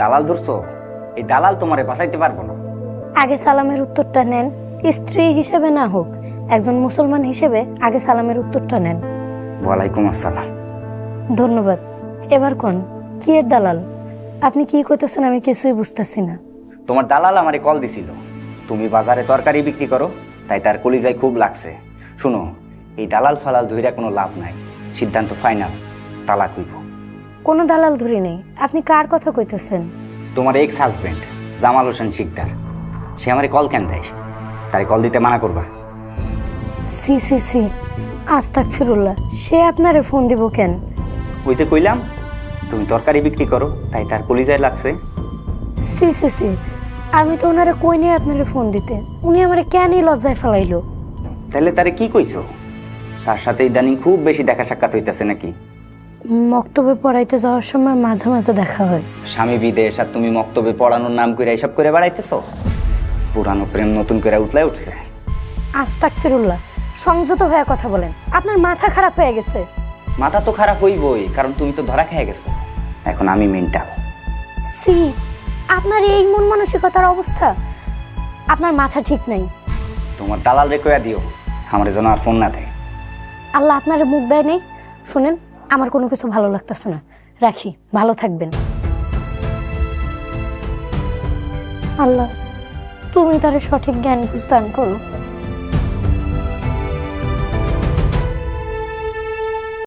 দালাল ধরছো? এই দালাল তোমারে বাঁচাইতে পারবো না। আগে সালামের উত্তরটা নেন। স্ত্রী হিসেবে না হোক, একজন মুসলমান হিসেবে আগে সালামের উত্তরটা নেন। ওয়ালাইকুম আসসালাম। ধন্যবাদ। এবার কোন কি এর দালাল? আপনি কি কইতেছেন আমি কিছুই বুঝতেছি না। তোমার দালাল আমারে কল দিছিল, তুমি বাজারে তরকারি বিক্রি করো, তাই তার কলিজায় খুব লাগছে। শুনো, এই দালাল ফালাল ধইরা কোনো লাভ নাই, সিদ্ধান্ত ফাইনাল, তালাক হইব। কোনো দালাল ধরি নেই। আপনি কার কথা কইতেছেন? তোমার এক্স হাজবেন্ড জামাল হোসেন শিকদার, সে আমারে কল কেন দেয়? তারে কল দিতে মানা করবা। সি সি সি, আস্তাগফিরুল্লাহ। সে আপনারে ফোন দিব কেন? ওই যে কইলাম, তুমি তরকারি বিক্রি করো, তাই তার কলিজায় লাগছে। সি সি সি, আমি তো ওনারে কই নিয়ে আপনারে ফোন দিতে, উনি আমারে কেনই লজ্জায় ফেলাইলো। তাহলে তারে কি কইছো? তার সাথে ইদানিং খুব বেশি দেখা সাক্ষাৎ হইতাছে নাকি? মক্তবে পড়াইতে যাওয়ার সময় মাঝে মাঝে দেখা হয়। স্বামী বিদেশ আর তুমি মক্তবে পড়ানোর নাম করে এইসব করে বেড়াইতেছো? পুরানো প্রেম নতুন করে উঠলে উঠছে। আস্তাগফিরুল্লাহ, সংযত হয়ে কথা বলেন। আপনার মাথা খারাপ হয়ে গেছে। মাথা তো খারাপ হইবই, কারণ তুমি তো ধরা খেয়ে গেছো। এখন আমি মেন্টাল। সি, আপনার এই মন মানসিকতার অবস্থা, আপনার মাথা ঠিক নাই। তোমার দালাল রে কইয়া দিও আমার যেন আর ফোন না দেয়। আল্লাহ আপনার মুখ দেয় নেই। শুনেন, আমার কোনো কিছু ভালো লাগতেছে না, রাখি। ভালো থাকবেন। আল্লাহ, তুমি তার সঠিক জ্ঞান বুঝদান করো।